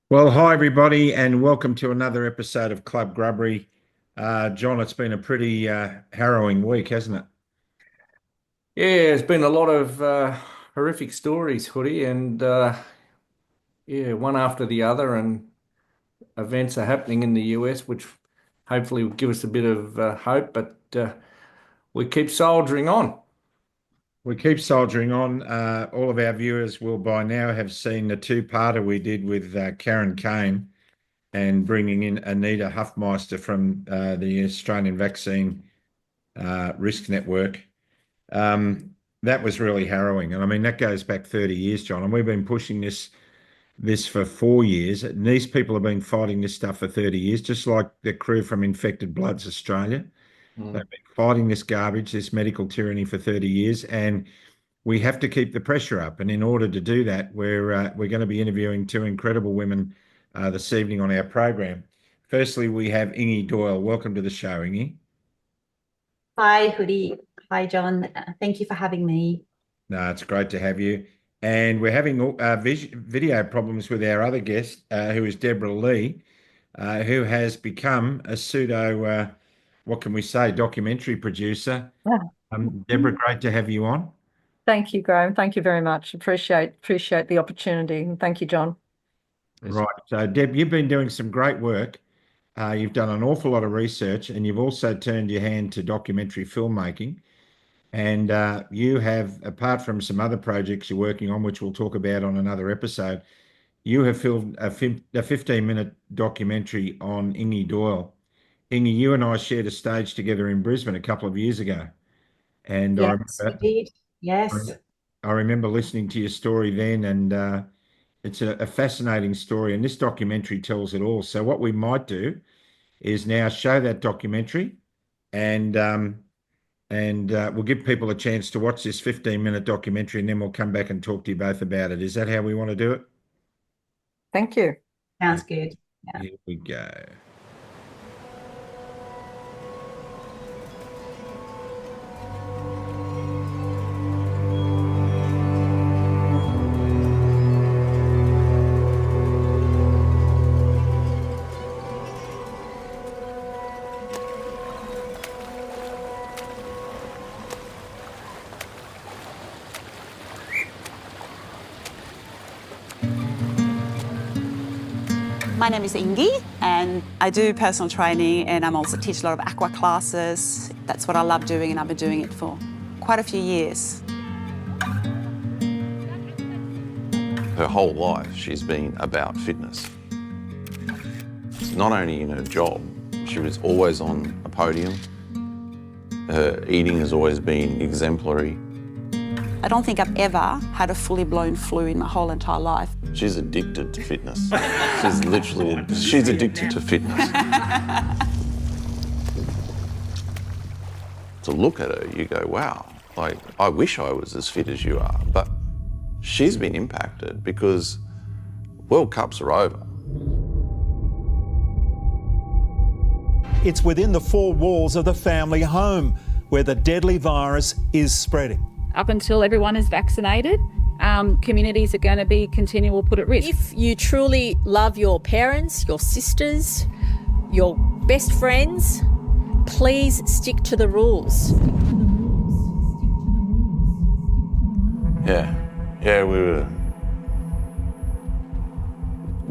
Well, hi everybody, and welcome to another episode of Club Grubbery. John, it's been a pretty harrowing week, hasn't it? Yeah, there's been a lot of horrific stories, Hoodie, and yeah, one after the other, and events are happening in the US, which hopefully will give us a bit of hope, but we keep soldiering on. We keep soldiering on. All of our viewers will by now have seen the two-parter we did with Karen Kane and bringing in Anita Huffmeister from the Australian Vaccine Risk Network. That was really harrowing, and I mean that goes back 30 years, John, and we've been pushing this for 4 years. And these people have been fighting this stuff for 30 years, just like the crew from Infected Bloods Australia. Mm. They've been fighting this garbage, this medical tyranny for 30 years, and we have to keep the pressure up. And in order to do that, we're going to be interviewing two incredible women this evening on our program. Firstly, we have Ingi Doyle. Welcome to the show, Ingi. Hi, Hoodie. Hi, John. Thank you for having me. No, it's great to have you. And we're having video problems with our other guest, who is Deborah Lee, who has become a what can we say, documentary producer. Yeah. Deborah, great to have you on. Thank you, Graham. Thank you very much. Appreciate the opportunity. And thank you, John. Right. So, Deb, you've been doing some great work. You've done an awful lot of research, and you've also turned your hand to documentary filmmaking. And you have, apart from some other projects you're working on, which we'll talk about on another episode, you have filmed a 15-minute documentary on Ingi Doyle. Ingi, you and I shared a stage together in Brisbane a couple of years ago. And Yes, we did. Yes. I remember listening to your story then, and it's a fascinating story. And this documentary tells it all. So what we might do is now show that documentary, and we'll give people a chance to watch this 15-minute documentary, and then we'll come back and talk to you both about it. Is that how we want to do it? Thank you. Sounds good. Yeah. Here we go. My name is Ingi and I do personal training, and I'm also teach a lot of aqua classes. That's what I love doing, and I've been doing it for quite a few years. Her whole life she's been about fitness. Not only in her job, she was always on a podium. Her eating has always been exemplary. I don't think I've ever had a fully blown flu in my whole entire life. She's addicted to fitness. She's addicted to fitness. To look at her, you go, wow, like, I wish I was as fit as you are. But she's been impacted because World Cups are over. It's within the four walls of the family home where the deadly virus is spreading. Up until everyone is vaccinated, communities are going to be continual put at risk. If you truly love your parents, your sisters, your best friends, please stick to the rules. Yeah, we were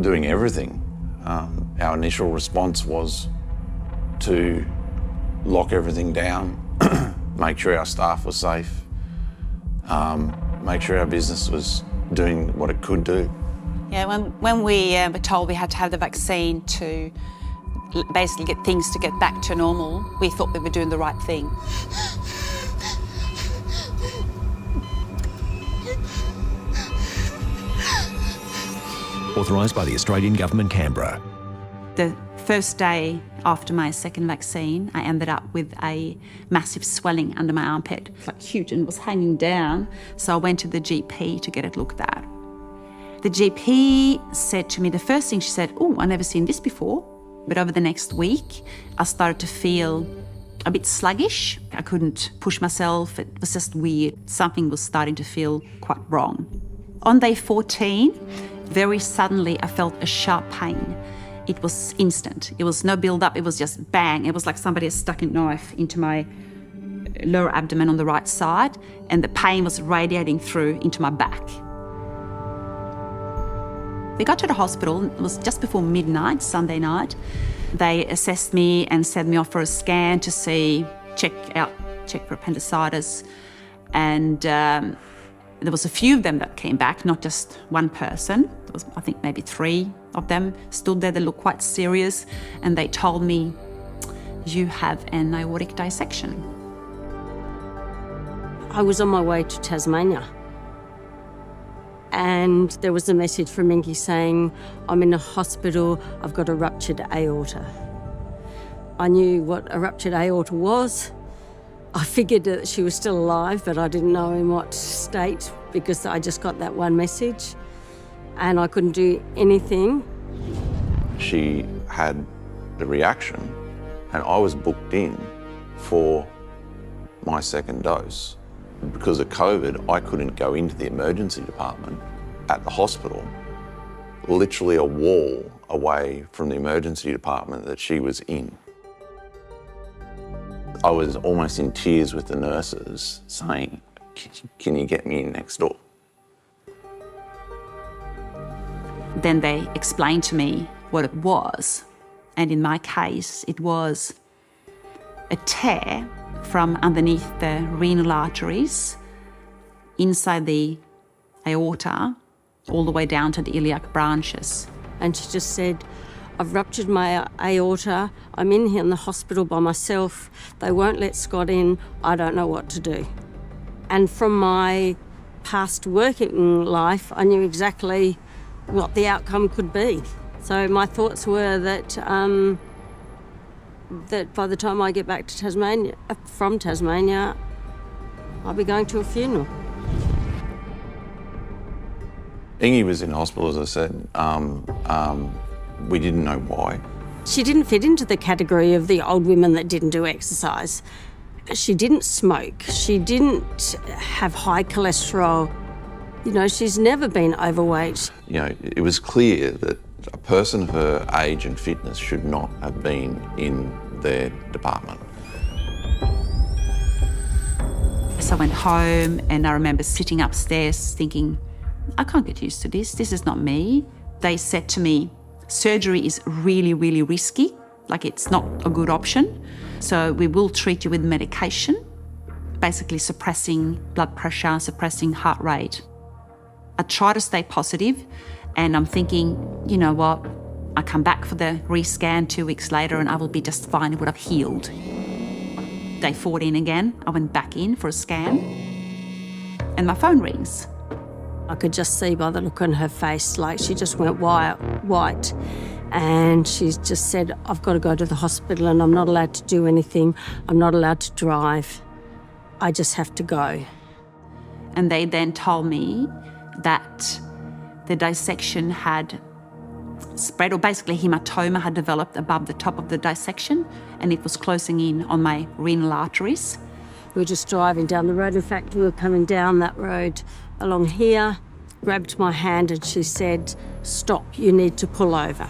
doing everything. Our initial response was to lock everything down, make sure our staff was safe, make sure our business was doing what it could do. Yeah, when we were told we had to have the vaccine to basically get things to get back to normal, we thought we were doing the right thing. Authorised by the Australian Government, Canberra. The first day after my second vaccine, I ended up with a massive swelling under my armpit. It's like huge, and it was hanging down. So I went to the GP to get it looked at. The GP said to me, the first thing she said, oh, I've never seen this before. But over the next week, I started to feel a bit sluggish. I couldn't push myself. It was just weird. Something was starting to feel quite wrong. On day 14, Very suddenly, I felt a sharp pain. It was instant. It was no build-up. It was just bang. It was like somebody had stuck a knife into my lower abdomen on the right side, and the pain was radiating through into my back. We got to the hospital. It was just before midnight, Sunday night. They assessed me and sent me off for a scan to check for appendicitis. And there was a few of them that came back, not just one person. There was, I think, maybe 3 of them stood there. They looked quite serious, and they told me, "You have an aortic dissection." I was on my way to Tasmania, and there was a message from Ingi saying, "I'm in a hospital, I've got a ruptured aorta." I knew what a ruptured aorta was. I figured that she was still alive, but I didn't know in what state, because I just got that one message and I couldn't do anything. She had the reaction, and I was booked in for my second dose. Because of COVID, I couldn't go into the emergency department at the hospital, literally a wall away from the emergency department that she was in. I was almost in tears with the nurses saying, "Can you get me in next door?" Then they explained to me what it was. And in my case, it was a tear from underneath the renal arteries, inside the aorta, all the way down to the iliac branches. And she just said, "I've ruptured my aorta. I'm in here in the hospital by myself. They won't let Scott in. I don't know what to do." And from my past working life, I knew exactly what the outcome could be. So my thoughts were that that by the time I get back to Tasmania, from Tasmania, I'll be going to a funeral. Ingi was in hospital, as I said. We didn't know why. She didn't fit into the category of the old women that didn't do exercise. She didn't smoke. She didn't have high cholesterol. You know, she's never been overweight. You know, it was clear that a person of her age and fitness should not have been in their department. So I went home, and I remember sitting upstairs thinking, I can't get used to this. This is not me. They said to me, surgery is really, really risky. Like, it's not a good option. So we will treat you with medication, basically suppressing blood pressure, suppressing heart rate. I try to stay positive, and I'm thinking, you know what? I come back for the rescan 2 weeks later and I will be just fine. It would have healed. Day 14 again, I went back in for a scan, and my phone rings. I could just see by the look on her face, like she just went white. And she just said, "I've got to go to the hospital and I'm not allowed to do anything. I'm not allowed to drive. I just have to go." And they then told me that the dissection had spread, or basically hematoma had developed above the top of the dissection, and it was closing in on my renal arteries. We were just driving down the road. In fact, we were coming down that road along here, grabbed my hand and she said, "Stop, you need to pull over."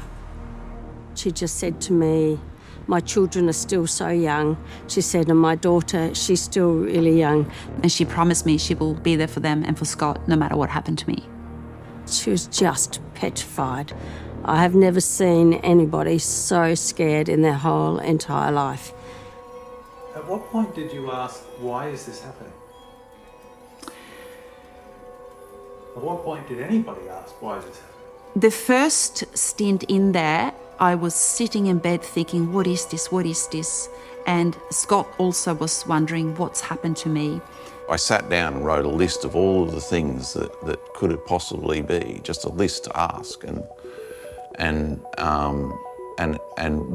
She just said to me, "My children are still so young." She said, "And my daughter, she's still really young." And she promised me she will be there for them and for Scott no matter what happened to me. She was just petrified. I have never seen anybody so scared in their whole entire life. At what point did you ask, why is this happening? At what point did anybody ask, why is this happening? The first stint in there, I was sitting in bed thinking, what is this, what is this? And Scott also was wondering what's happened to me. I sat down and wrote a list of all of the things that could it possibly be, just a list to ask. And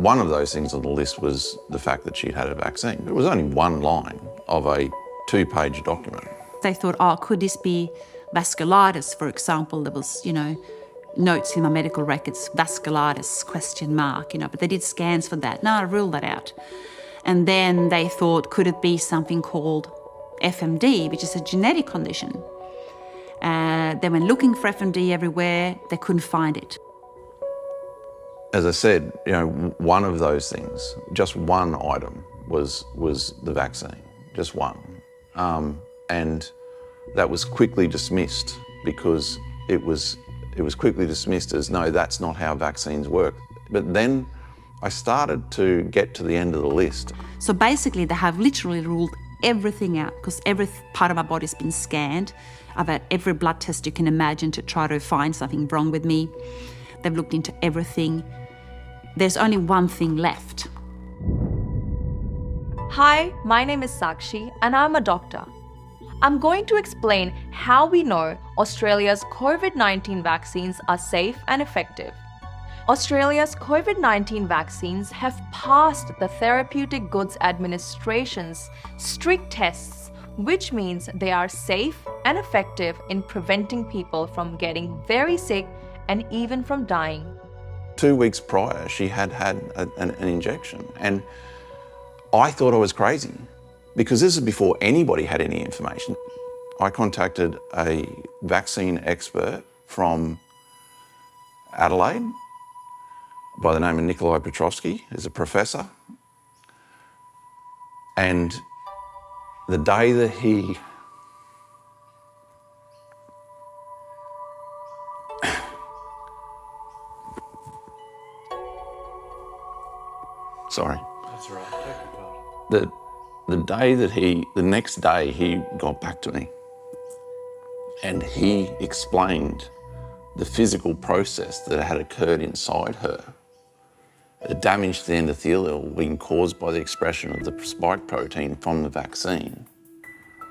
one of those things on the list was the fact that she'd had a vaccine. It was only one line of a 2-page document. They thought, oh, could this be vasculitis, for example? There was, notes in my medical records, vasculitis, ? But they did scans for that. No, I ruled that out. And then they thought, could it be something called FMD, which is a genetic condition? They went looking for FMD everywhere. They couldn't find it. As I said, you know, one of those things, just one item was the vaccine, just one. And that was quickly dismissed because it was quickly dismissed as, no, that's not how vaccines work. But then I started to get to the end of the list. So basically they have literally ruled everything out because every part of my body's been scanned. I've had every blood test you can imagine to try to find something wrong with me. They've looked into everything. There's only one thing left. Hi, my name is Sakshi and I'm a doctor. I'm going to explain how we know Australia's COVID-19 vaccines are safe and effective. Australia's COVID-19 vaccines have passed the Therapeutic Goods Administration's strict tests, which means they are safe and effective in preventing people from getting very sick and even from dying. 2 weeks prior, she had an injection, and I thought I was crazy because this is before anybody had any information. I contacted a vaccine expert from Adelaide by the name of Nikolai Petrovsky, who's a professor, and the day that he sorry. That's all right. Take your time. The next day he got back to me and he explained the physical process that had occurred inside her. The damage to the endothelial being caused by the expression of the spike protein from the vaccine.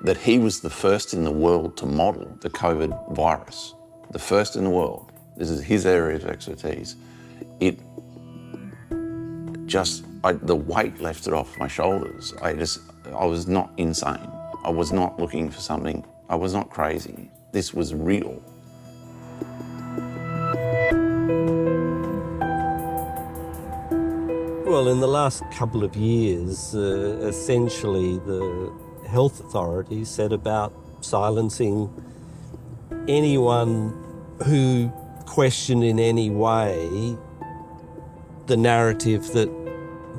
That he was the first in the world to model the COVID virus. The first in the world. This is his area of expertise. The weight lifted off my shoulders. I was not insane. I was not looking for something. I was not crazy. This was real. Well, in the last couple of years, essentially the health authorities set about silencing anyone who questioned in any way the narrative that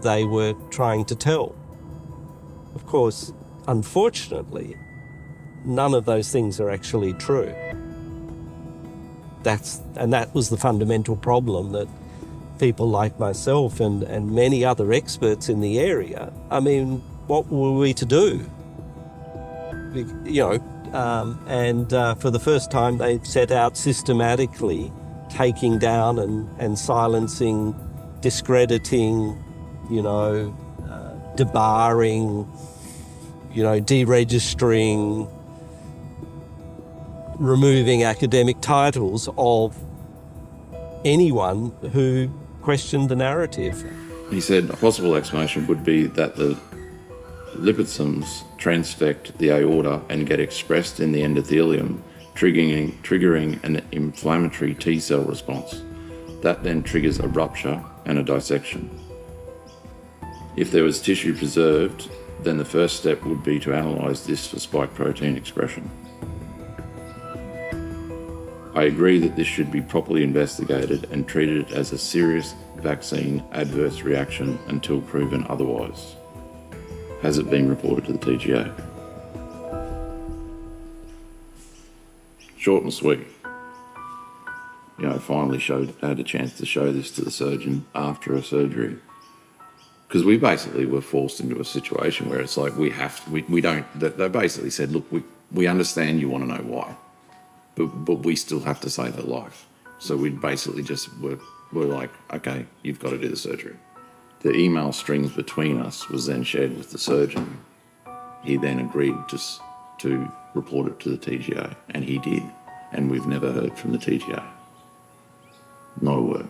they were trying to tell. Of course, unfortunately, none of those things are actually true. That was the fundamental problem that people like myself and many other experts in the area, I mean, what were we to do? You know, for the first time they set out systematically taking down and silencing, discrediting, you know, debarring, you know, deregistering, removing academic titles of anyone who questioned the narrative. He said a possible explanation would be that the liposomes transfect the aorta and get expressed in the endothelium, triggering an inflammatory T cell response. That then triggers a rupture and a dissection. If there was tissue preserved, then the first step would be to analyse this for spike protein expression. I agree that this should be properly investigated and treated as a serious vaccine adverse reaction until proven otherwise. Has it been reported to the TGA? Short and sweet. You know, I finally had a chance to show this to the surgeon after a surgery. Because we basically were forced into a situation where it's like they basically said, look, we understand you want to know why, but we still have to save her life. So we basically just were like, okay, you've got to do the surgery. The email strings between us was then shared with the surgeon. He then agreed to report it to the TGA, and he did. And we've never heard from the TGA. Not a word.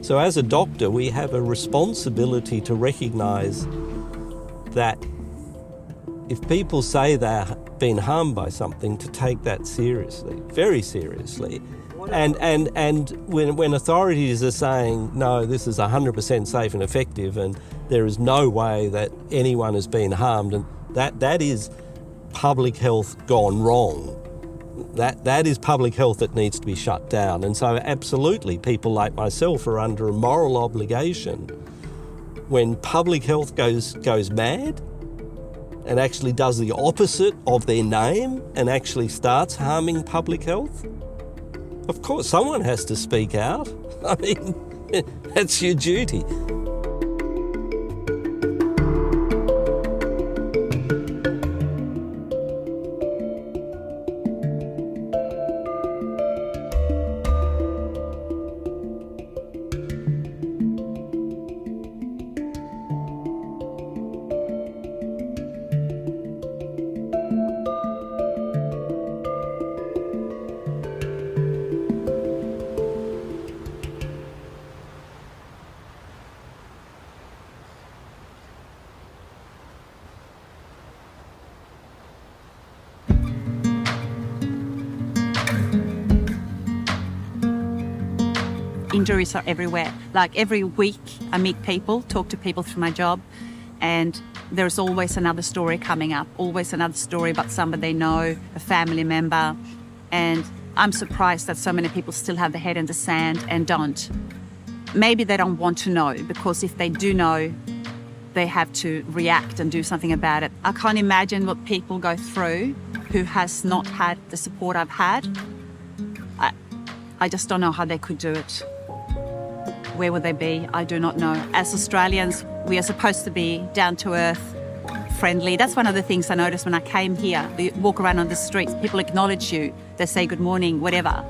So as a doctor, we have a responsibility to recognise that if people say they've been harmed by something, to take that seriously, very seriously. And when authorities are saying, no, this is 100% safe and effective and there is no way that anyone has been harmed, and That is public health gone wrong. That is public health that needs to be shut down. And so absolutely people like myself are under a moral obligation when public health goes mad and actually does the opposite of their name and actually starts harming public health. Of course, someone has to speak out. I mean, that's your duty. Injuries are everywhere. Like every week I meet people, talk to people through my job, and there's always another story coming up, always another story about somebody they know, a family member. And I'm surprised that so many people still have their head in the sand and don't. Maybe they don't want to know, because if they do know, they have to react and do something about it. I can't imagine what people go through who has not had the support I've had. I just don't know how they could do it. Where would they be? I do not know. As Australians, we are supposed to be down to earth, friendly. That's one of the things I noticed when I came here. You walk around on the streets, people acknowledge you. They say good morning, whatever.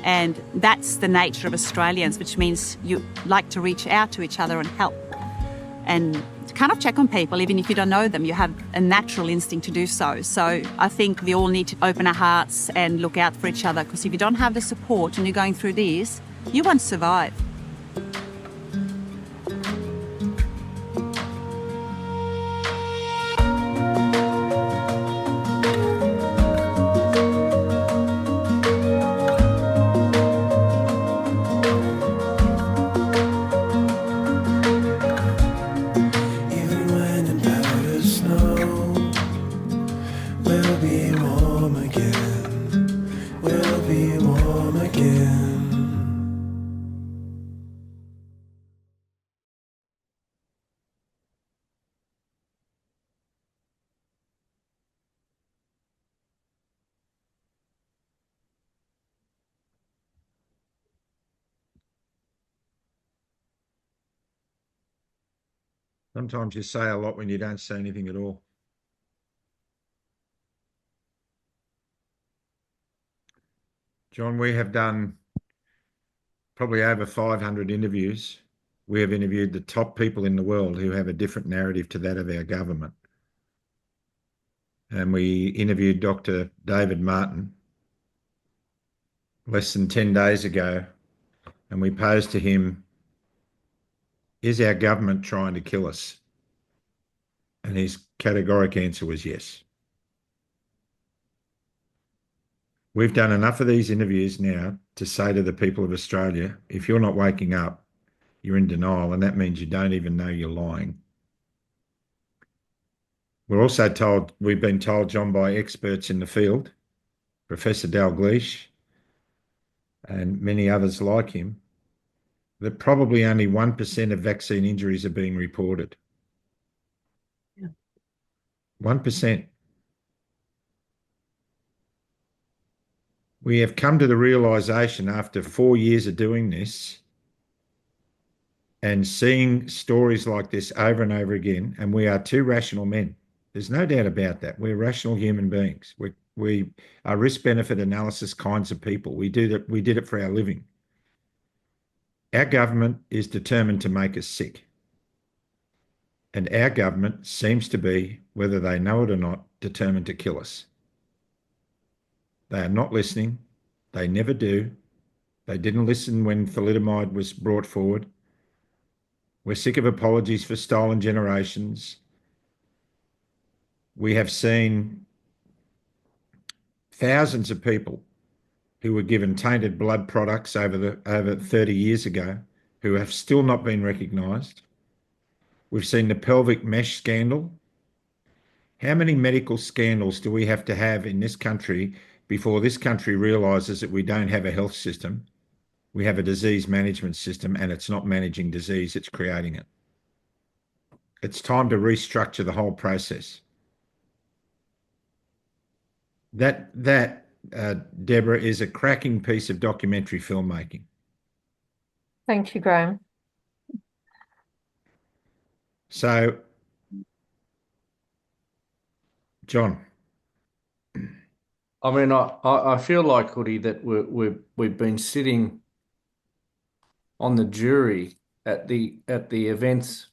And that's the nature of Australians, which means you like to reach out to each other and help. And kind of check on people, even if you don't know them. You have a natural instinct to do so. So I think we all need to open our hearts and look out for each other, because if you don't have the support and you're going through this, you won't survive. Sometimes you say a lot when you don't say anything at all. John, we have done probably over 500 interviews. We have interviewed the top people in the world who have a different narrative to that of our government. And we interviewed Dr. David Martin less than 10 days ago, and we posed to him, is our government trying to kill us? And his categoric answer was yes. We've done enough of these interviews now to say to the people of Australia, if you're not waking up, you're in denial, and that means you don't even know you're lying. We're also told, we've been told, John, by experts in the field, Professor Dalgleish and many others like him, that probably only 1% of vaccine injuries are being reported. Yeah. 1%. We have come to the realisation after 4 years of doing this and seeing stories like this over and over again, and we are two rational men. There's no doubt about that. We're rational human beings. We are risk-benefit analysis kinds of people. We did it for our living. Our government is determined to make us sick. And our government seems to be, whether they know it or not, determined to kill us. They are not listening. They never do. They didn't listen when thalidomide was brought forward. We're sick of apologies for stolen generations. We have seen thousands of people who were given tainted blood products over 30 years ago who have still not been recognised. We've seen the pelvic mesh scandal. How many medical scandals do we have to have in this country before this country realizes that we don't have a health system? We have a disease management system, and it's not managing disease, it's creating it. It's time to restructure the whole process. That Deborah, is a cracking piece of documentary filmmaking. Thank you, Graham. So, John. I mean, I feel like, Hoodie, that we've been sitting on the jury at the events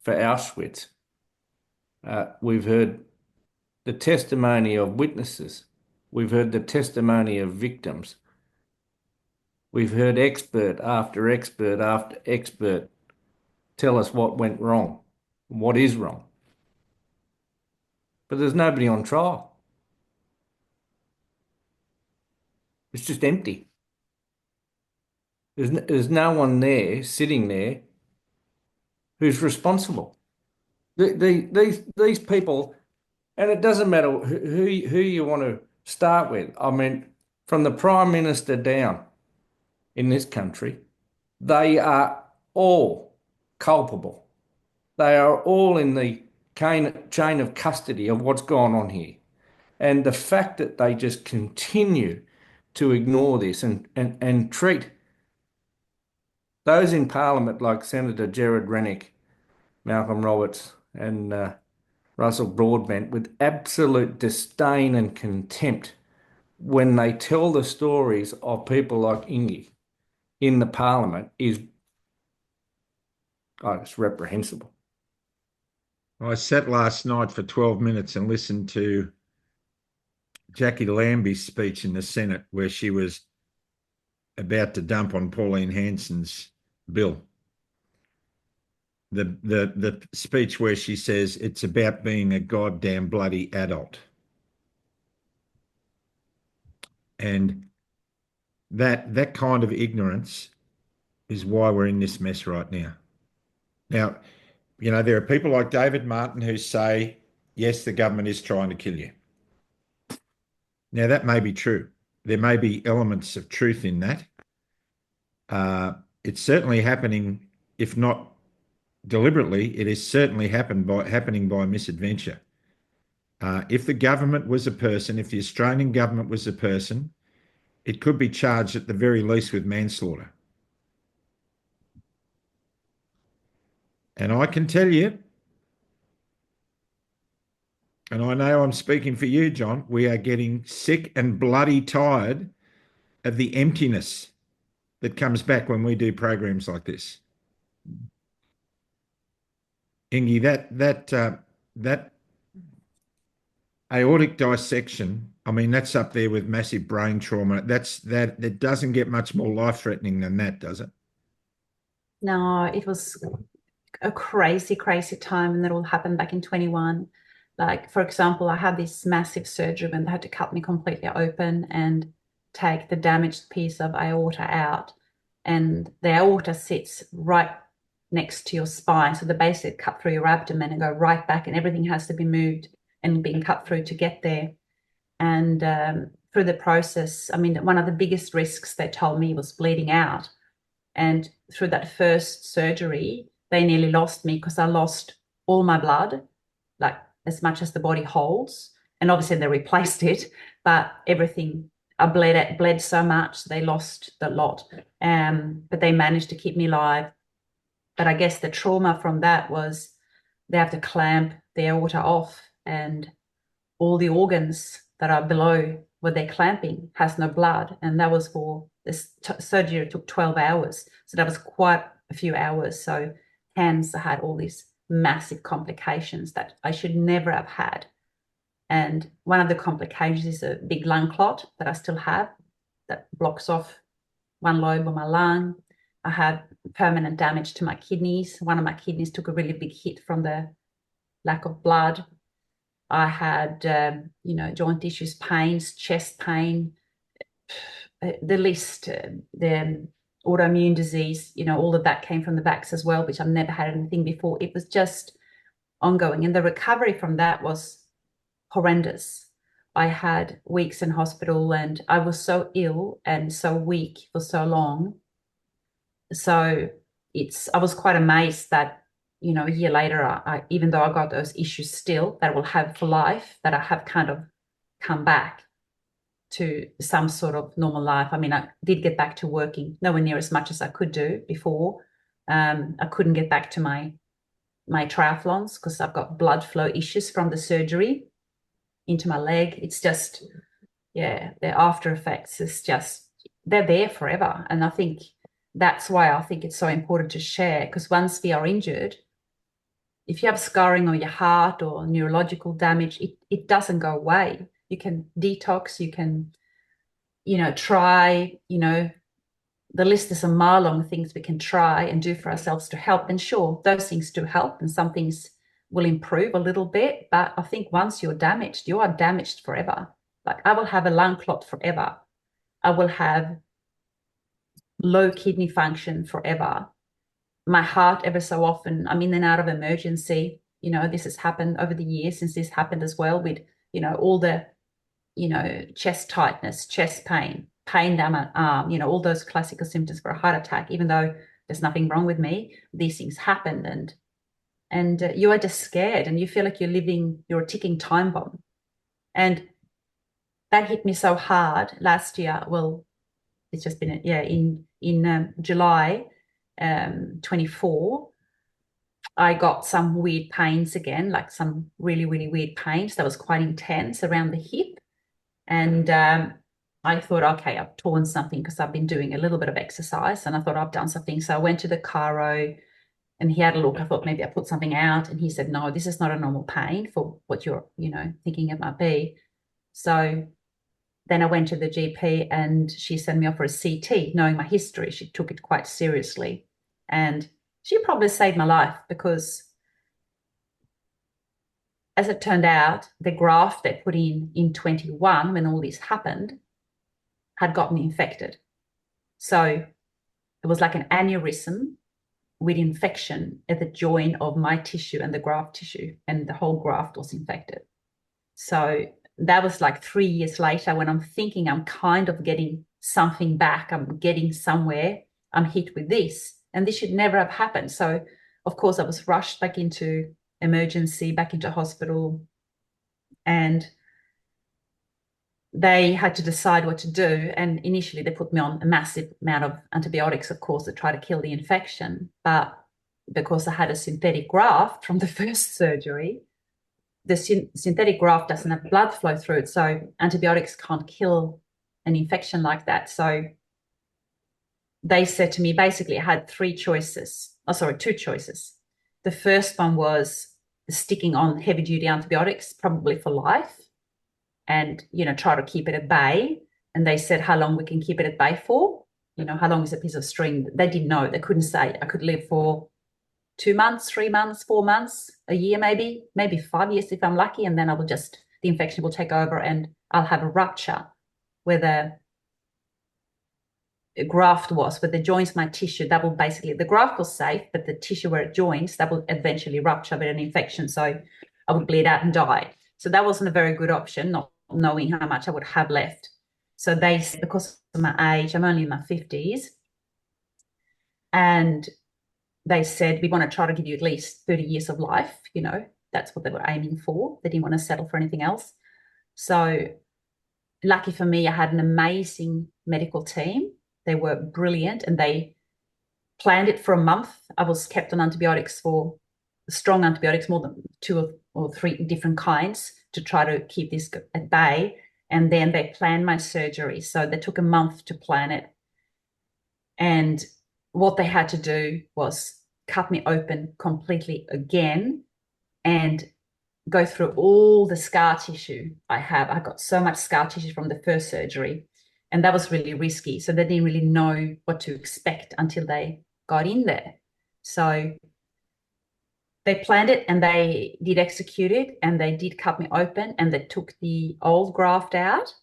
for Auschwitz. We've heard the testimony of witnesses. We've heard the testimony of victims. We've heard expert after expert after expert tell us what went wrong, what is wrong. But there's nobody on trial. It's just empty. There's no one there, sitting there, who's responsible. These people, and it doesn't matter who you want to start with. I mean, from the Prime Minister down in this country, they are all culpable. They are all in the chain of custody of what's gone on here. And the fact that they just continue to ignore this and treat those in Parliament like Senator Gerard Rennick, Malcolm Roberts and Russell Broadbent with absolute disdain and contempt when they tell the stories of people like Ingi in the Parliament is, it's reprehensible. I sat last night for 12 minutes and listened to Jackie Lambie's speech in the Senate, where she was about to dump on Pauline Hanson's bill. The speech where she says it's about being a goddamn bloody adult. And that kind of ignorance is why we're in this mess right now. Now, you know, there are people like David Martin who say, yes, the government is trying to kill you. Now, that may be true. There may be elements of truth in that. It's certainly happening, if not deliberately, it is certainly happening by misadventure. If the government was a person, if the Australian government was a person, it could be charged at the very least with manslaughter. And I can tell you, and I know I'm speaking for you, John, we are getting sick and bloody tired of the emptiness that comes back when we do programs like this. Ingi, that aortic dissection, I mean, that's up there with massive brain trauma. It doesn't get much more life-threatening than that, does it? No, it was a crazy, crazy time, and that all happened back in 21. Like, for example, I had this massive surgery when they had to cut me completely open and take the damaged piece of aorta out. And the aorta sits right next to your spine. So they basically cut through your abdomen and go right back, and everything has to be moved and being cut through to get there. And through the process, I mean, one of the biggest risks they told me was bleeding out. And through that first surgery, they nearly lost me because I lost all my blood, like as much as the body holds. And obviously they replaced it, but everything, I bled so much, they lost the lot. But they managed to keep me alive. But I guess the trauma from that was they have to clamp the aorta off, and all the organs that are below where they're clamping has no blood. And that was for this surgery took 12 hours. So that was quite a few hours. So hence I had all these massive complications that I should never have had. And one of the complications is a big lung clot that I still have that blocks off one lobe of my lung. I had permanent damage to my kidneys. One of my kidneys took a really big hit from the lack of blood. I had, joint issues, pains, chest pain, the list, the autoimmune disease, all of that came from the backs as well, which I've never had anything before. It was just ongoing. And the recovery from that was horrendous. I had weeks in hospital and I was so ill and so weak for so long. So I was quite amazed that, you know, a year later, I even though I got those issues still that I will have for life, that I have kind of come back to some sort of normal life. I mean, I did get back to working, nowhere near as much as I could do before. I couldn't get back to my triathlons because I've got blood flow issues from the surgery into my leg. It's just, yeah, the after effects is just, they're there forever. And I think that's why I think it's so important to share, because once we are injured, if you have scarring on your heart or neurological damage, it doesn't go away. You can detox, you can, you know, try, you know, the list is a mile long, things we can try and do for ourselves to help. And sure, those things do help and some things will improve a little bit. But I think once you're damaged, you are damaged forever. Like I will have a lung clot forever. I will have low kidney function forever. My heart ever so often, I'm in and out of emergency. You know, this has happened over the years since this happened as well with, you know, all the, you know, chest tightness, chest pain, pain down my arm, you know, all those classical symptoms for a heart attack, even though there's nothing wrong with me, these things happen. And you are just scared and you feel like you're a ticking time bomb. And that hit me so hard last year. Well, it's just been, in July 24, I got some weird pains again, like some really, really weird pains that was quite intense around the hip. And I thought, okay, I've torn something because I've been doing a little bit of exercise and I thought I've done something. So I went to the chiro and he had a look. I thought maybe I put something out and he said, no, this is not a normal pain for what you're, you know, thinking it might be. So then I went to the GP and she sent me off for a CT, knowing my history. She took it quite seriously. And she probably saved my life because as it turned out, the graft they put in 21, when all this happened, had gotten infected. So it was like an aneurysm with infection at the joint of my tissue and the graft tissue, and the whole graft was infected. So that was like 3 years later when I'm thinking I'm kind of getting something back, I'm getting somewhere, I'm hit with this, and this should never have happened. So of course I was rushed back into emergency, back into hospital, and they had to decide what to do. And initially they put me on a massive amount of antibiotics, of course, to try to kill the infection. But because I had a synthetic graft from the first surgery, the synthetic graft doesn't have blood flow through it. So antibiotics can't kill an infection like that. So they said to me, basically I had two choices. The first one was sticking on heavy duty antibiotics, probably for life, and, you know, try to keep it at bay. And they said how long we can keep it at bay for, you know, how long is a piece of string? They didn't know. They couldn't say. I could live for 2 months, 3 months, 4 months, a year, maybe 5 years if I'm lucky. And then the infection will take over and I'll have a rupture where the graft was, where the joints, my tissue, that will basically, the graft was safe, but the tissue where it joins, that will eventually rupture with an infection. So I would bleed out and die. So that wasn't a very good option, not knowing how much I would have left. So they said, because of my age, I'm only in my 50s, and they said, we want to try to give you at least 30 years of life. You know, that's what they were aiming for. They didn't want to settle for anything else. So lucky for me, I had an amazing medical team. They were brilliant and they planned it for a month. I was kept on antibiotics, for strong antibiotics, more than 2 or 3 different kinds, to try to keep this at bay. And then they planned my surgery. So they took a month to plan it. And what they had to do was cut me open completely again and go through all the scar tissue I have. I got so much scar tissue from the first surgery, and that was really risky. So they didn't really know what to expect until they got in there. So they planned it and they did execute it, and they did cut me open, and they took the old graft out,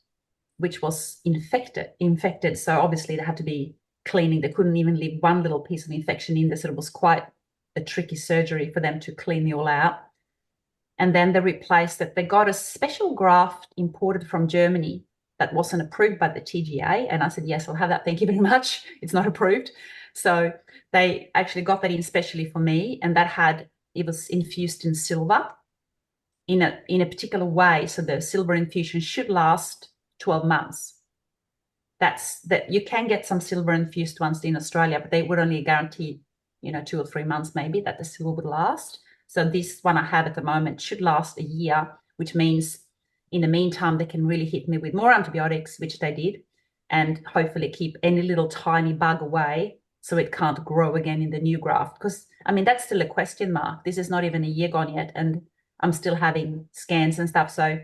which was infected. So obviously they had to be cleaning. They couldn't even leave one little piece of infection in there. So it was quite a tricky surgery for them to clean me all out. And then they replaced it. They got a special graft imported from Germany that wasn't approved by the TGA. And I said, yes, I'll have that. Thank you very much. It's not approved. So they actually got that in specially for me. And it was infused in silver in a particular way. So the silver infusion should last 12 months. That you can get some silver infused ones in Australia, but they would only guarantee, 2 or 3 months maybe that the silver would last. So this one I have at the moment should last a year, which means in the meantime, they can really hit me with more antibiotics, which they did, and hopefully keep any little tiny bug away so it can't grow again in the new graft. Because, that's still a question mark. This is not even a year gone yet, and I'm still having scans and stuff. So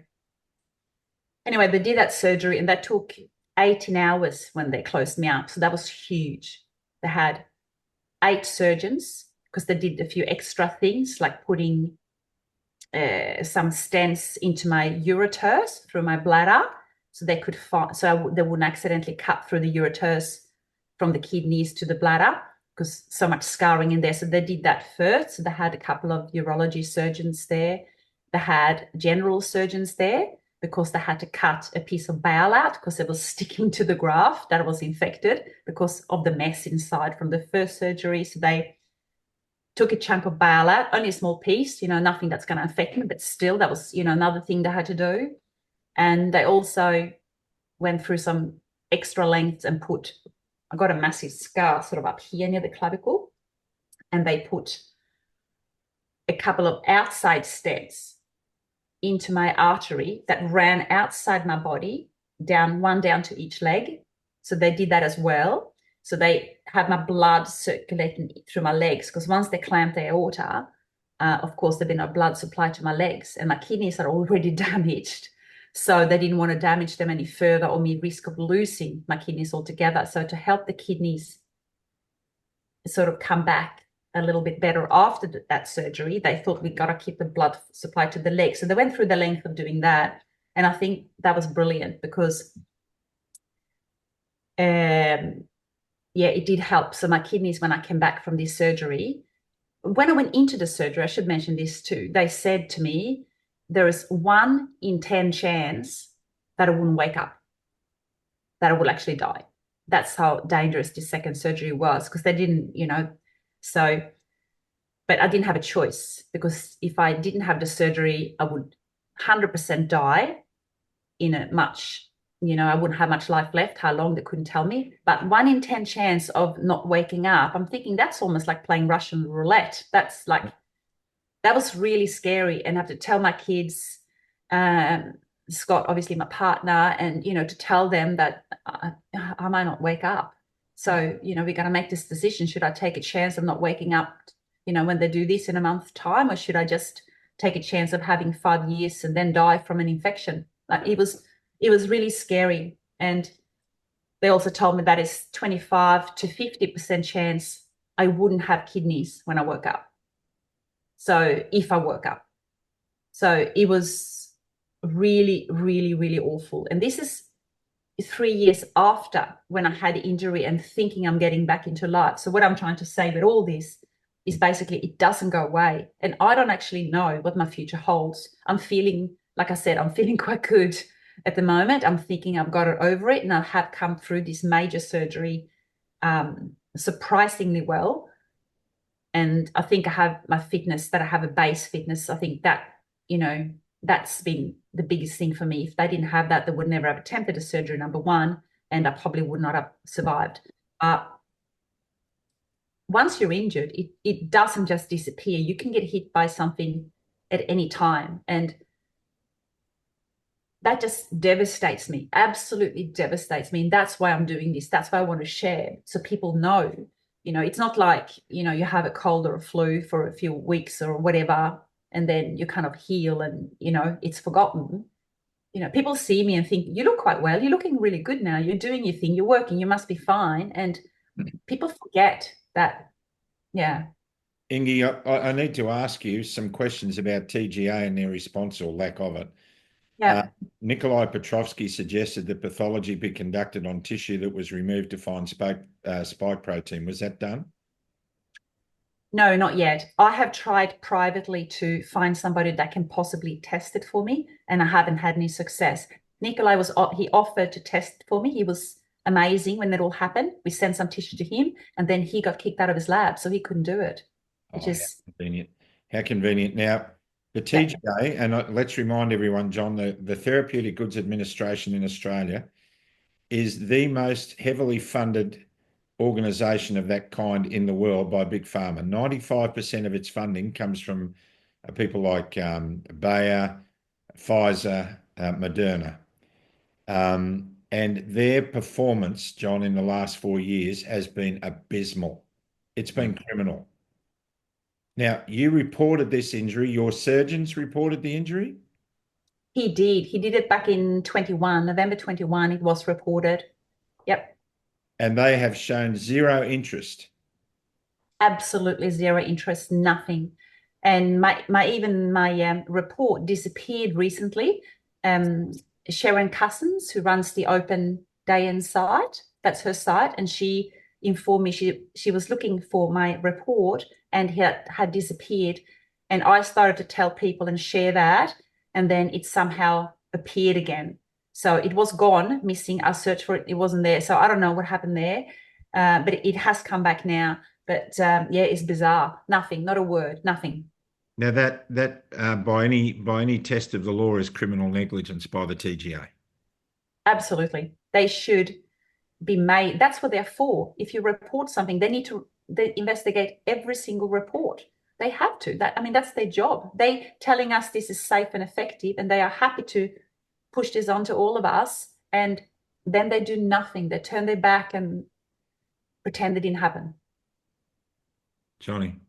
anyway, they did that surgery, and that took 18 hours when they closed me up. So that was huge. They had 8 surgeons because they did a few extra things like putting some stents into my ureters through my bladder, so they could they wouldn't accidentally cut through the ureters from the kidneys to the bladder, because so much scarring in there. So they did that first. So they had a couple of urology surgeons there. They had general surgeons there because they had to cut a piece of bowel out because it was sticking to the graft that was infected because of the mess inside from the first surgery. So they took a chunk of bowel out, only a small piece, nothing that's going to affect me, but still that was, another thing they had to do. And they also went through some extra lengths and I got a massive scar sort of up here near the clavicle, and they put a couple of outside stents into my artery that ran outside my body, one down to each leg. So they did that as well. So they had my blood circulating through my legs, because once they clamped the aorta, of course, there'd been no blood supply to my legs, and my kidneys are already damaged. So they didn't want to damage them any further or me risk of losing my kidneys altogether. So to help the kidneys sort of come back a little bit better after that surgery, they thought we got to keep the blood supply to the legs. So they went through the length of doing that. And I think that was brilliant because, it did help. So my kidneys, when I came back from this surgery, when I went into the surgery, I should mention this too, they said to me, there is 1 in 10 chance that I wouldn't wake up, that I will actually die. That's how dangerous this second surgery was, because they didn't, but I didn't have a choice, because if I didn't have the surgery, I would 100% die in a much, I wouldn't have much life left. How long, they couldn't tell me. But 1 in 10 chance of not waking up, I'm thinking that's almost like playing Russian roulette. That's like, that was really scary. And I have to tell my kids, Scott, obviously my partner, and, to tell them that I might not wake up. So, we got to make this decision. Should I take a chance of not waking up, when they do this in a month's time, or should I just take a chance of having 5 years and then die from an infection? Like, it was really scary. And they also told me that it's 25 to 50% chance I wouldn't have kidneys when I woke up. So if I woke up. So it was really, really, really awful. And this is 3 years after when I had the injury and thinking I'm getting back into life. So what I'm trying to say with all this is basically it doesn't go away. And I don't actually know what my future holds. I'm feeling, like I said, I'm feeling quite good at the moment. I'm thinking I've got it over it, and I have come through this major surgery surprisingly well. And I think I have my fitness, that I have a base fitness. I think that, that's been the biggest thing for me. If they didn't have that, they would never have attempted a surgery, number one, and I probably would not have survived. Once you're injured, it doesn't just disappear. You can get hit by something at any time. And that just devastates me, absolutely devastates me. And that's why I'm doing this. That's why I want to share, so people know. It's not like, you have a cold or a flu for a few weeks or whatever, and then you kind of heal and, it's forgotten. People see me and think, you look quite well. You're looking really good now. You're doing your thing. You're working. You must be fine. And people forget that. Yeah. Ingi, I need to ask you some questions about TGA and their response or lack of it. Yeah. Nikolai Petrovsky suggested that pathology be conducted on tissue that was removed to find spike protein. Was that done? No, not yet. I have tried privately to find somebody that can possibly test it for me, and I haven't had any success. Nikolai he offered to test for me. He was amazing when that all happened. We sent some tissue to him, and then he got kicked out of his lab, so he couldn't do it, which is how convenient. How convenient. Now, the TGA, and let's remind everyone, John, the Therapeutic Goods Administration in Australia is the most heavily funded organisation of that kind in the world by Big Pharma. 95% of its funding comes from people like Bayer, Pfizer, Moderna. And their performance, John, in the last 4 years has been abysmal. It's been criminal. Now, you reported this injury. Your surgeons reported the injury? He did. He did it back in 21, November 21, it was reported. Yep. And they have shown zero interest. Absolutely zero interest, nothing. And my report disappeared recently. Sharon Cousins, who runs the Open Day In site, that's her site, and she informed me she was looking for my report and had disappeared. And I started to tell people and share that, and then it somehow appeared again. So it was gone, missing. I searched for it, it wasn't there. So I don't know what happened there, but it has come back now. But yeah, it's bizarre. Nothing, not a word, nothing. Now that by any test of the law is criminal negligence by the TGA. Absolutely, they should be made. That's what they're for. If you report something, they investigate every single report. They have to. That's their job. They telling us this is safe and effective, and they are happy to push this onto all of us. And then they do nothing. They turn their back and pretend it didn't happen. Johnny.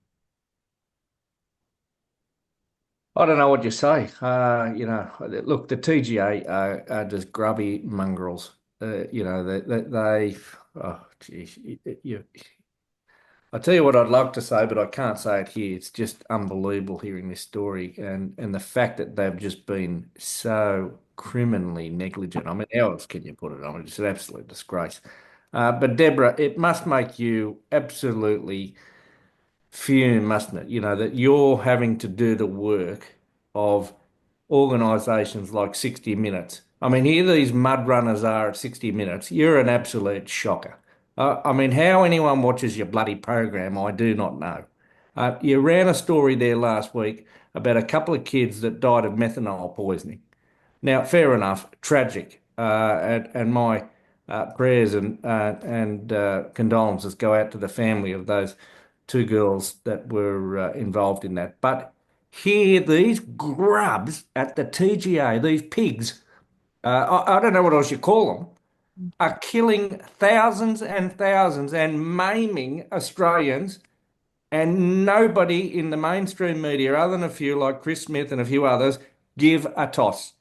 I don't know what you say. Look, the TGA are just grubby mongrels. They I tell you what I'd love to say, but I can't say it here. It's just unbelievable hearing this story and the fact that they've just been so criminally negligent. I mean, how else can you put it? I mean, it's an absolute disgrace. But Deborah, it must make you absolutely fume, mustn't it? That you're having to do the work of organisations like 60 Minutes. I mean, here these mud runners are at 60 Minutes. You're an absolute shocker. How anyone watches your bloody program, I do not know. You ran a story there last week about a couple of kids that died of methanol poisoning. Now, fair enough, tragic, and my prayers and condolences go out to the family of those two girls that were involved in that. But here, these grubs at the TGA, these pigs, I don't know what else you call them, are killing thousands and thousands and maiming Australians, and nobody in the mainstream media, other than a few like Chris Smith and a few others, give a toss.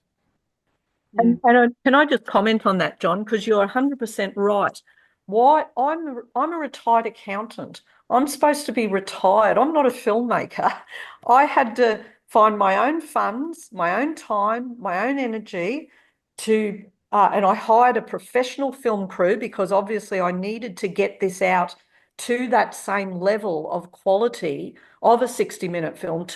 And can I just comment on that, John? Because you're 100% right. Why I'm a retired accountant. I'm supposed to be retired. I'm not a filmmaker. I had to find my own funds, my own time, my own energy to, and I hired a professional film crew because obviously I needed to get this out to that same level of quality of a 60-minute film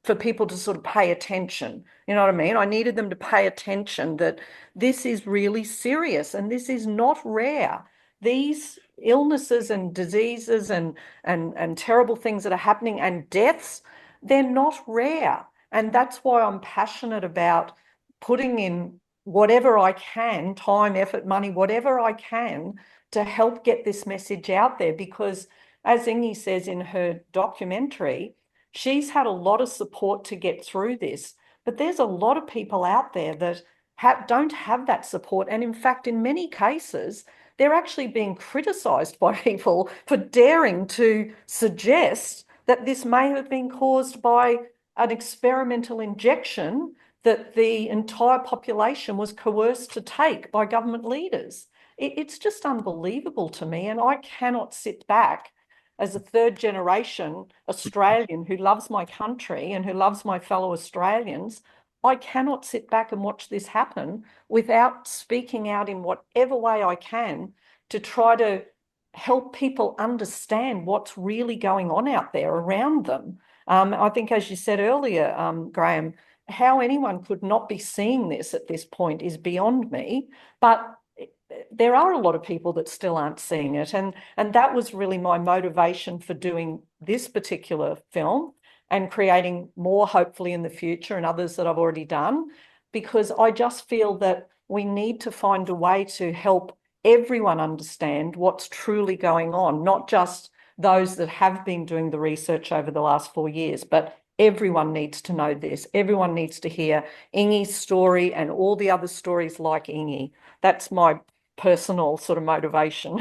for people to sort of pay attention. You know what I mean? I needed them to pay attention that this is really serious and this is not rare. These illnesses and diseases and terrible things that are happening and deaths, they're not rare. And that's why I'm passionate about putting in whatever I can, time, effort, money, whatever I can to help get this message out there. Because as Ingi says in her documentary, she's had a lot of support to get through this, but there's a lot of people out there that don't have that support. And in fact, in many cases, they're actually being criticised by people for daring to suggest that this may have been caused by an experimental injection that the entire population was coerced to take by government leaders. It's just unbelievable to me, and I cannot sit back as a third-generation Australian who loves my country and who loves my fellow Australians. I cannot sit back and watch this happen without speaking out in whatever way I can to try to help people understand what's really going on out there around them. I think, as you said earlier, Graham, how anyone could not be seeing this at this point is beyond me. But there are a lot of people that still aren't seeing it. And that was really my motivation for doing this particular film and creating more, hopefully, in the future, and others that I've already done, because I just feel that we need to find a way to help everyone understand what's truly going on, not just those that have been doing the research over the last 4 years, but everyone needs to know this. Everyone needs to hear Ingi's story and all the other stories like Ingi. That's my personal sort of motivation.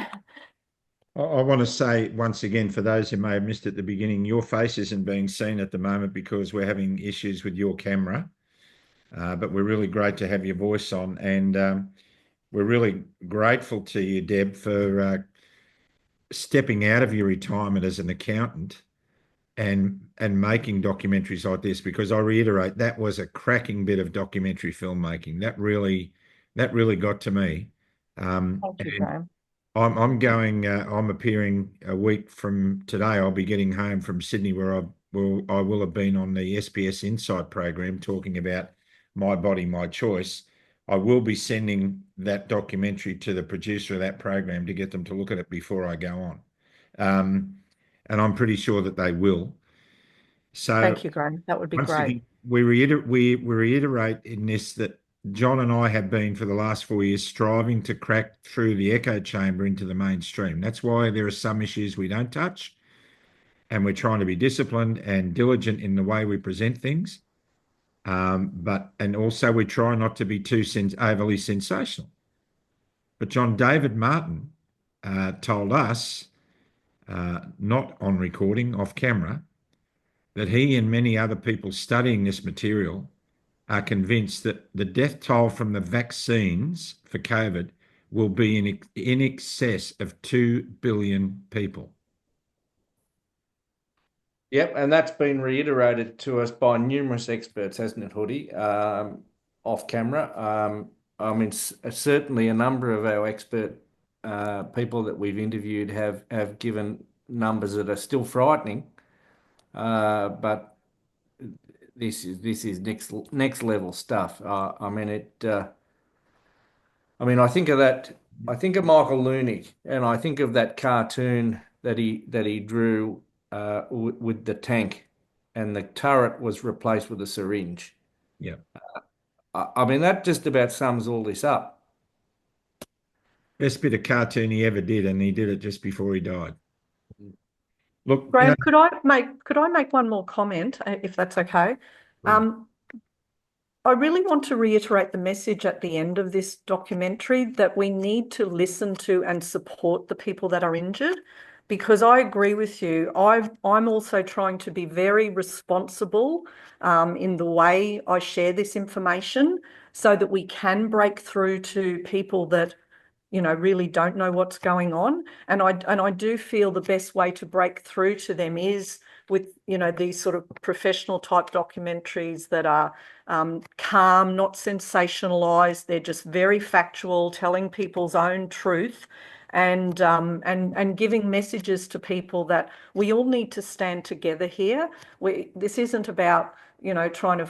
I want to say once again, for those who may have missed at the beginning, your face isn't being seen at the moment because we're having issues with your camera. But we're really great to have your voice on, and we're really grateful to you, Deb, for stepping out of your retirement as an accountant and making documentaries like this, because I reiterate, that was a cracking bit of documentary filmmaking. That really got to me. Thank you, Graham. I'm appearing a week from today. I'll be getting home from Sydney, where I will have been on the SBS Insight program talking about My Body, My Choice. I will be sending that documentary to the producer of that program to get them to look at it before I go on. And I'm pretty sure that they will. So thank you, Graham. That would be great. Again, we reiterate in this that John and I have been for the last 4 years striving to crack through the echo chamber into the mainstream. That's why there are some issues we don't touch, and we're trying to be disciplined and diligent in the way we present things. And also we try not to be too overly sensational. But John David Martin told us, not on recording, off camera, that he and many other people studying this material are convinced that the death toll from the vaccines for COVID will be in excess of 2 billion people. Yep, and that's been reiterated to us by numerous experts, hasn't it, Hoodie? Off camera. I mean, certainly a number of our expert people that we've interviewed have given numbers that are still frightening, but this is next level stuff. I mean, I think of that. I think of Michael Lunick, and I think of that cartoon that he drew with the tank, and the turret was replaced with a syringe. Yeah. I mean, that just about sums all this up. Best bit of cartoon he ever did, and he did it just before he died. Look, Graham, could I make one more comment, if that's okay? I really want to reiterate the message at the end of this documentary that we need to listen to and support the people that are injured, because I agree with you. I'm also trying to be very responsible in the way I share this information so that we can break through to people that really don't know what's going on. And I do feel the best way to break through to them is with, these sort of professional type documentaries that are calm, not sensationalized. They're just very factual, telling people's own truth and giving messages to people that we all need to stand together here. This isn't about, trying to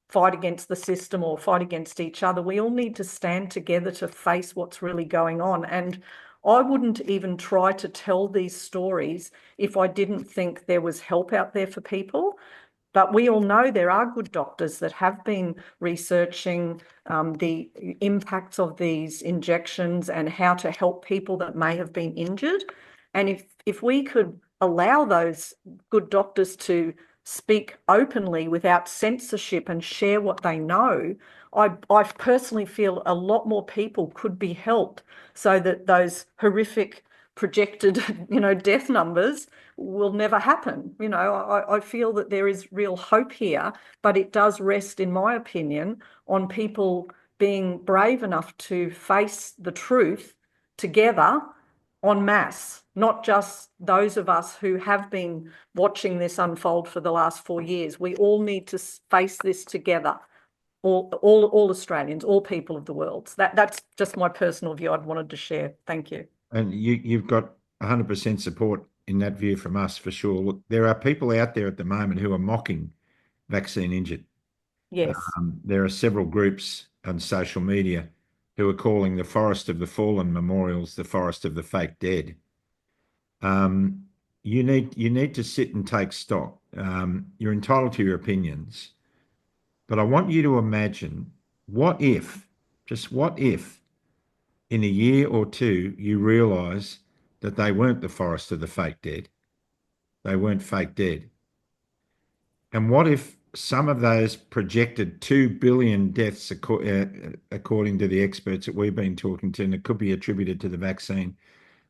fight against the system or fight against each other. We all need to stand together to face what's really going on. And I wouldn't even try to tell these stories if I didn't think there was help out there for people. But we all know there are good doctors that have been researching the impacts of these injections and how to help people that may have been injured. And if we could allow those good doctors to speak openly without censorship and share what they know, I personally feel a lot more people could be helped so that those horrific projected, death numbers will never happen. I feel that there is real hope here, but it does rest, in my opinion, on people being brave enough to face the truth together en masse, not just those of us who have been watching this unfold for the last 4 years. We all need to face this together, all Australians, all people of the world. That's just my personal view I'd wanted to share. Thank you. And you've got 100% support in that view from us for sure. Look, there are people out there at the moment who are mocking vaccine injured. Yes. There are several groups on social media who are calling the Forest of the Fallen memorials the Forest of the Fake Dead. You need to sit and take stock. You're entitled to your opinions, but I want you to imagine just what if, in a year or two, you realise that they weren't the Forest of the Fake Dead. They weren't fake dead. And what if some of those projected 2 billion deaths, according to the experts that we've been talking to, and it could be attributed to the vaccine,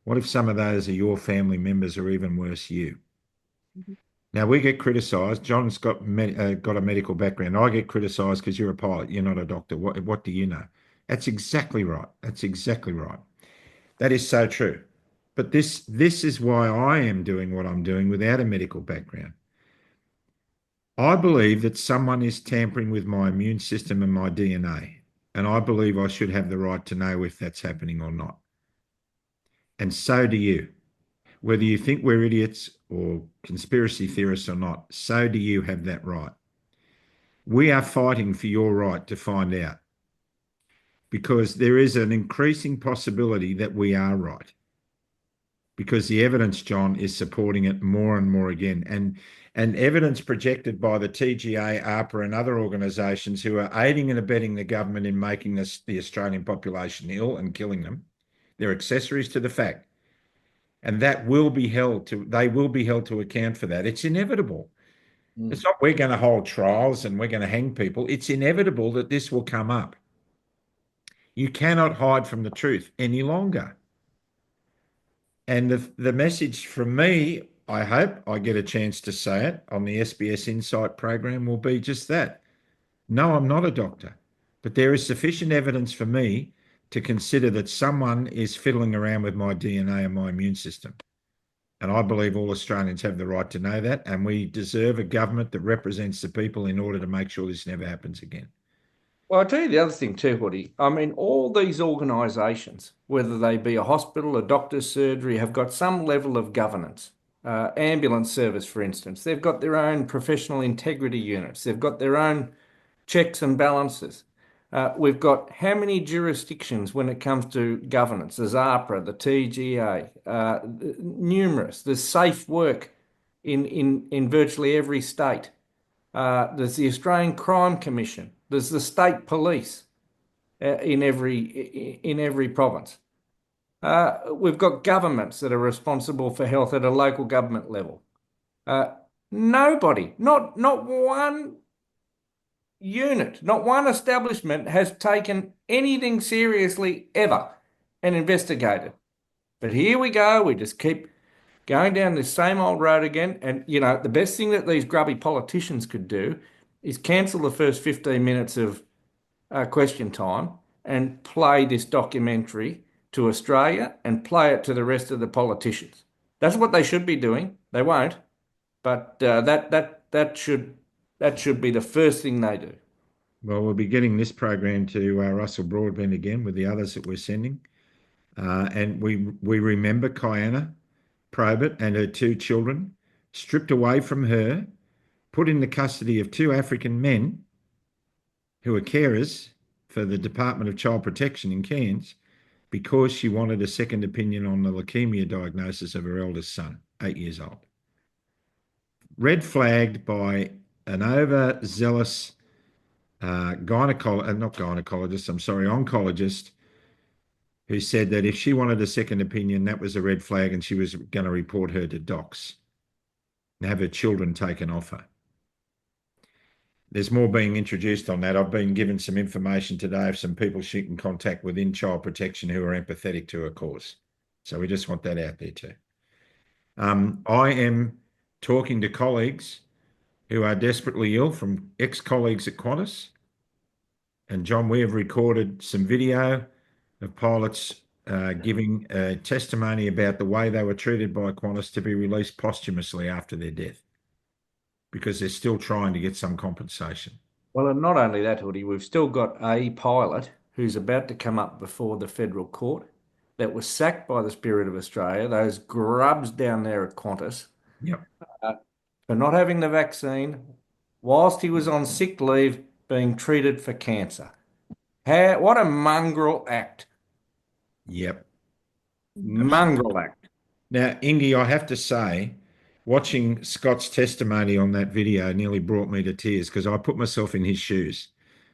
what if some of those are your family members or even worse, you? Mm-hmm. Now, we get criticised. John's got a medical background. I get criticised because you're a pilot. You're not a doctor. What do you know? That's exactly right. That's exactly right. That is so true. But this is why I am doing what I'm doing without a medical background. I believe that someone is tampering with my immune system and my DNA, and I believe I should have the right to know if that's happening or not. And so do you. Whether you think we're idiots or conspiracy theorists or not, so do you have that right. We are fighting for your right to find out, because there is an increasing possibility that we are right, because the evidence, John, is supporting it more and more again. And evidence projected by the TGA, ARPA and other organisations who are aiding and abetting the government in making the Australian population ill and killing them. They're accessories to the fact. And they will be held to account for that. It's inevitable. It's not we're going to hold trials and we're going to hang people. It's inevitable that this will come up. You cannot hide from the truth any longer. And the message from me, I hope I get a chance to say it on the SBS Insight program, will be just that. No, I'm not a doctor, but there is sufficient evidence for me to consider that someone is fiddling around with my DNA and my immune system. And I believe all Australians have the right to know that, and we deserve a government that represents the people in order to make sure this never happens again. Well, I'll tell you the other thing too, Hoodie. I mean, all these organisations, whether they be a hospital, a doctor's surgery, have got some level of governance. Ambulance service, for instance, they've got their own professional integrity units. They've got their own checks and balances. We've got how many jurisdictions when it comes to governance? There's ARPA, the TGA, numerous. There's safe work in virtually every state. There's the Australian Crime Commission. There's the state police in every province. We've got governments that are responsible for health at a local government level. Nobody, not one unit, not one establishment has taken anything seriously ever and investigated. But here we go. We just keep going down this same old road again. And, you know, the best thing that these grubby politicians could do is cancel the first 15 minutes of question time and play this documentary to Australia and play it to the rest of the politicians. That's what they should be doing. They won't, but that should be the first thing they do. Well, we'll be getting this program to Russell Broadbent again with the others that we're sending. And we remember Kiana Probert and her 2 children stripped away from her, put in the custody of 2 African men who are carers for the Department of Child Protection in Cairns, because she wanted a second opinion on the leukemia diagnosis of her eldest son, 8 years old. Red flagged by an overzealous oncologist, who said that if she wanted a second opinion, that was a red flag and she was going to report her to docs and have her children taken off her. There's more being introduced on that. I've been given some information today of some people she can contact within child protection who are empathetic to her cause. So we just want that out there too. I am talking to colleagues who are desperately ill, from ex-colleagues at Qantas. And John, we have recorded some video of pilots giving testimony about the way they were treated by Qantas to be released posthumously after their death, because they're still trying to get some compensation. Well, and not only that, Hoodie, we've still got a pilot who's about to come up before the federal court that was sacked by the Spirit of Australia, those grubs down there at Qantas, Yep. for not having the vaccine whilst he was on sick leave being treated for cancer. What a mongrel act. Yep. Mongrel act. Now, Ingi, I have to say, watching Scott's testimony on that video nearly brought me to tears because I put myself in his shoes.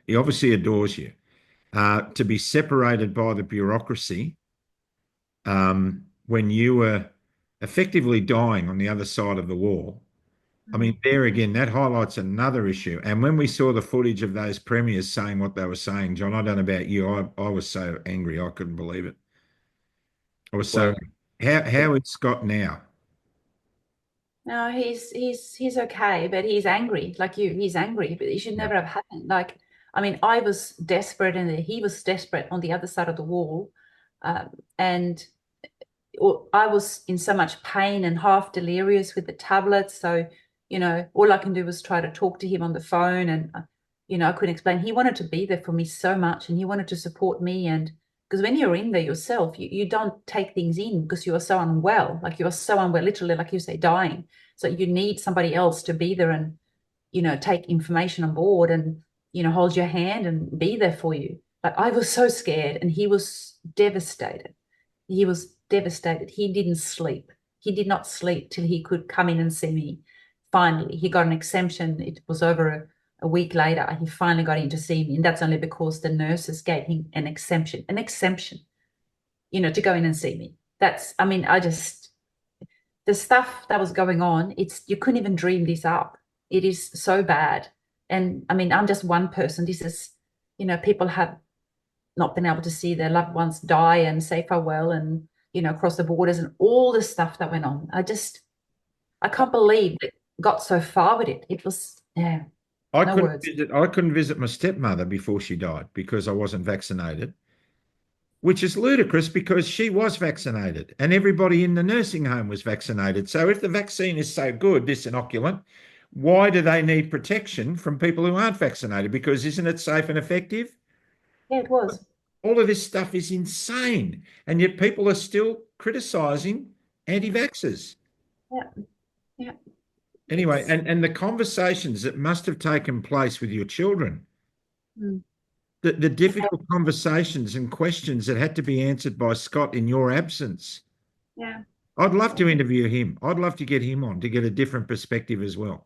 He obviously adores you. To be separated by the bureaucracy when you were effectively dying on the other side of the wall. I mean, there again, that highlights another issue. And when we saw the footage of those premiers saying what they were saying, John, I don't know about you, I was so angry, I couldn't believe it. I was so how is Scott now? No, he's okay, but he's angry, like you. He's angry, but it should never have happened. Like, I mean, I was desperate, and he was desperate on the other side of the wall, and I was in so much pain and half delirious with the tablets. So, you know, all I can do was try to talk to him on the phone, and you know, I couldn't explain. He wanted to be there for me so much, and he wanted to support me. And because when you're in there yourself, you don't take things in because you are so unwell. Like, you are so unwell, literally, like you say, dying. So you need somebody else to be there and, you know, take information on board and, you know, hold your hand and be there for you. But I was so scared, and he was devastated. He was devastated. He didn't sleep. He did not sleep till he could come in and see me. Finally, he got an exemption. It was over a week later. He finally got in to see me. And that's only because the nurses gave him an exemption, you know, to go in and see me. That's, I mean, the stuff that was going on, you couldn't even dream this up. It is so bad. And I mean, I'm just one person. This is, you know, people have not been able to see their loved ones die and say farewell and, you know, cross the borders and all the stuff that went on. I can't believe it got so far with it. It was, yeah. I couldn't visit my stepmother before she died because I wasn't vaccinated, which is ludicrous because she was vaccinated and everybody in the nursing home was vaccinated. So if the vaccine is so good, this inoculant, why do they need protection from people who aren't vaccinated? Because isn't it safe and effective? Yeah, it was. All of this stuff is insane. And yet people are still criticising anti-vaxxers. Yeah. Yeah. Anyway, and the conversations that must have taken place with your children, the difficult conversations and questions that had to be answered by Scott in your absence. Yeah. I'd love to interview him. I'd love to get him on to get a different perspective as well.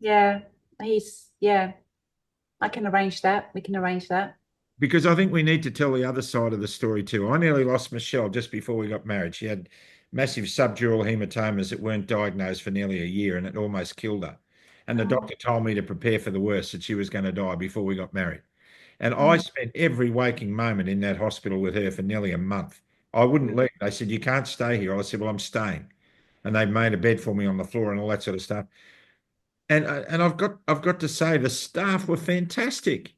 Yeah, I can arrange that. We can arrange that. Because I think we need to tell the other side of the story too. I nearly lost Michelle just before we got married. She had massive subdural hematomas that weren't diagnosed for nearly a year, and it almost killed her. And the doctor told me to prepare for the worst, that she was going to die before we got married. And I spent every waking moment in that hospital with her for nearly a month. I wouldn't leave. They said, "You can't stay here." I said, "Well, I'm staying." And they made a bed for me on the floor and all that sort of stuff. And I've got to say, the staff were fantastic.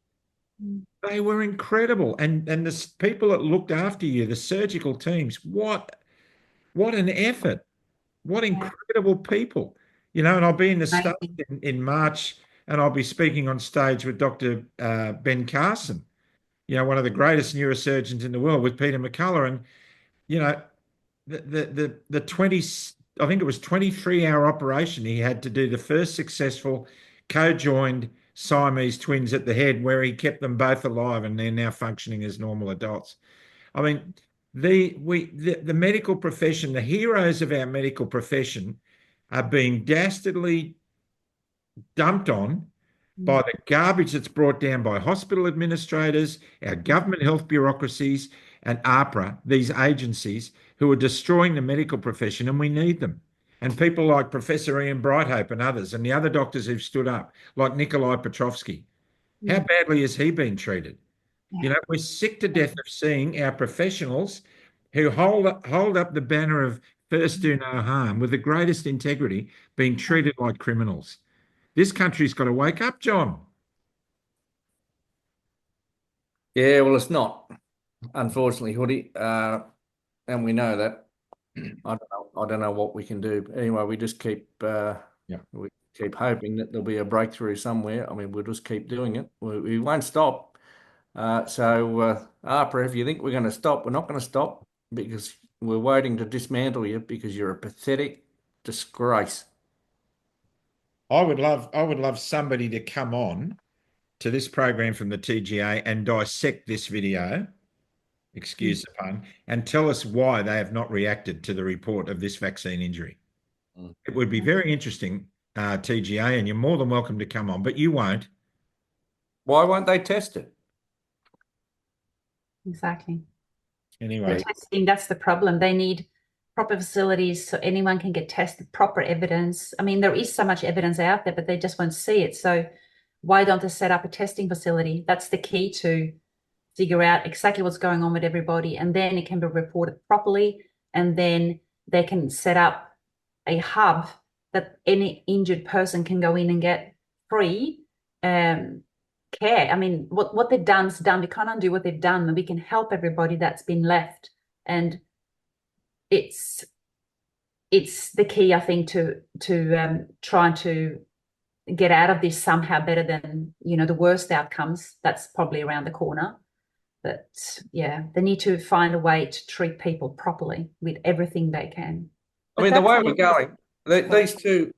They were incredible. And the people that looked after you, the surgical teams, what an effort. What incredible people. You know, and I'll be in the States in March, and I'll be speaking on stage with Dr. Ben Carson, you know, one of the greatest neurosurgeons in the world, with Peter McCullough. And, you know, the 20, I think it was 23-hour operation he had to do, the first successful co-joined Siamese twins at the head, where he kept them both alive and they're now functioning as normal adults. I mean, the medical profession, the heroes of our medical profession, are being dastardly dumped on by the garbage that's brought down by hospital administrators, our government health bureaucracies, and AHPRA, these agencies who are destroying the medical profession, and we need them. And people like Professor Ian Brighthope and others, and the other doctors who've stood up, like Nikolai Petrovsky. How badly has he been treated? You know, we're sick to death of seeing our professionals who hold up the banner of first do no harm with the greatest integrity being treated like criminals. This country's got to wake up, John. Yeah, well, it's not, unfortunately, Hoodie, and we know that. I don't know what we can do. Anyway, we just keep we keep hoping that there'll be a breakthrough somewhere. I mean, we'll just keep doing it. We won't stop. So, AHPRA, if you think we're going to stop, we're not going to stop. because we're waiting to dismantle you because you're a pathetic disgrace. I would love somebody to come on to this program from the TGA and dissect this video, excuse the pun, and tell us why they have not reacted to the report of this vaccine injury. It would be very interesting, TGA, and you're more than welcome to come on, but you won't. Why won't they test it? Exactly. Anyway, The testing, that's the problem. They need proper facilities so anyone can get tested, proper evidence. I mean, there is so much evidence out there, but they just won't see it. So why don't they set up a testing facility? That's the key to figure out exactly what's going on with everybody, and then it can be reported properly, and then they can set up a hub that any injured person can go in and get free care. I mean, what they've done is done. We can't undo what they've done, and we can help everybody that's been left. And it's the key, I think, to trying to get out of this somehow better than, the worst outcomes. That's probably around the corner. But yeah, they need to find a way to treat people properly with everything they can. I mean, the way we're going, these two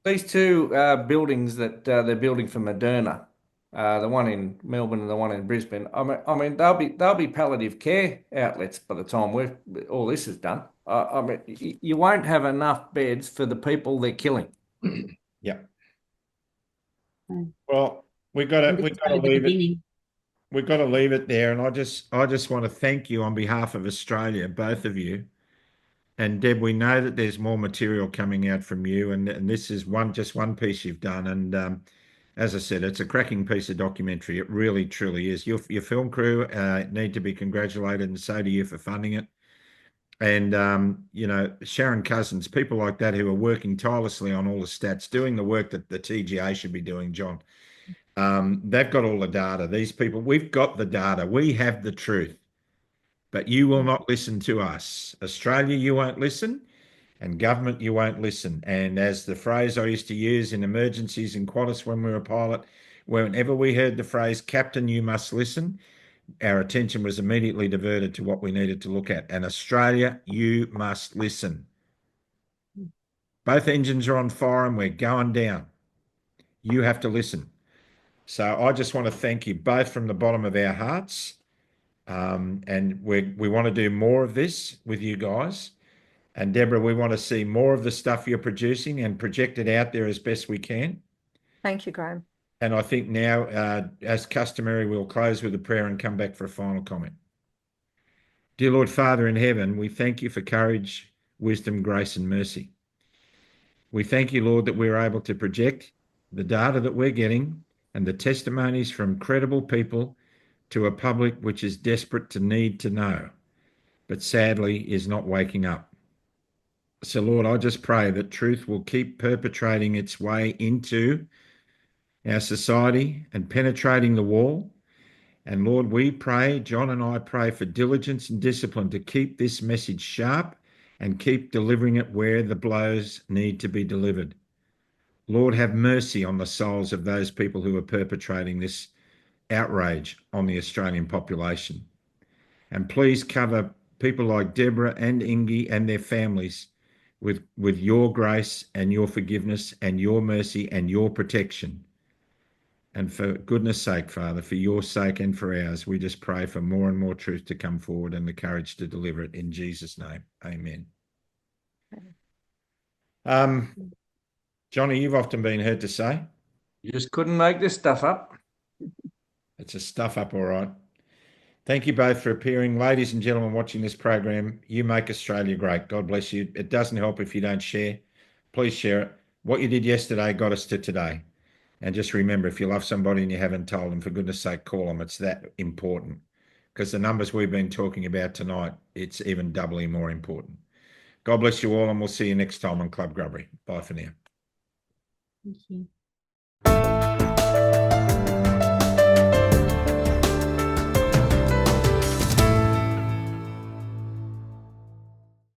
buildings that they're building for Moderna, the one in Melbourne and the one in Brisbane. I mean, they'll be palliative care outlets by the time all this is done. I mean, you won't have enough beds for the people they're killing. Yeah. Well, we've got to leave it. We've got to leave it there, and I just want to thank you on behalf of Australia, both of you. And Deb, we know that there's more material coming out from you, and this is just one piece you've done. And as I said, it's a cracking piece of documentary. It really, truly is. Your film crew need to be congratulated, and so do you for funding it. And Sharon Cousins, people like that who are working tirelessly on all the stats, doing the work that the TGA should be doing, John. They've got all the data. These people, we've got the data. We have the truth. But you will not listen to us. Australia, you won't listen, and government, you won't listen. And as the phrase I used to use in emergencies in Qantas when we were a pilot, whenever we heard the phrase, Captain, you must listen, our attention was immediately diverted to what we needed to look at. And Australia, you must listen. Both engines are on fire and we're going down. You have to listen. So I just want to thank you both from the bottom of our hearts. And we want to do more of this with you guys. And Deborah, we want to see more of the stuff you're producing and project it out there as best we can. Thank you, Graham. And I think now, as customary, we'll close with a prayer and come back for a final comment. Dear Lord Father in heaven, we thank you for courage, wisdom, grace, and mercy. We thank you, Lord, that we're able to project the data that we're getting and the testimonies from credible people to a public which is desperate to need to know, but sadly is not waking up. So, Lord, I just pray that truth will keep perpetrating its way into our society and penetrating the wall. And Lord, we pray, John and I pray for diligence and discipline to keep this message sharp and keep delivering it where the blows need to be delivered. Lord, have mercy on the souls of those people who are perpetrating this outrage on the Australian population. And please cover people like Deborah and Ingi and their families with your grace and your forgiveness and your mercy and your protection. And for goodness sake, Father, for your sake and for ours, we just pray for more and more truth to come forward and the courage to deliver it in Jesus' name. Amen. Johnny, you've often been heard to say, you just couldn't make this stuff up. It's a stuff up, all right. Thank you both for appearing. Ladies and gentlemen watching this program, you make Australia great. God bless you. It doesn't help if you don't share. Please share it. What you did yesterday got us to today. And just remember, if you love somebody and you haven't told them, for goodness sake, call them. It's that important. Because the numbers we've been talking about tonight, it's even doubly more important. God bless you all, and we'll see you next time on Club Grubbery. Bye for now. Thank you.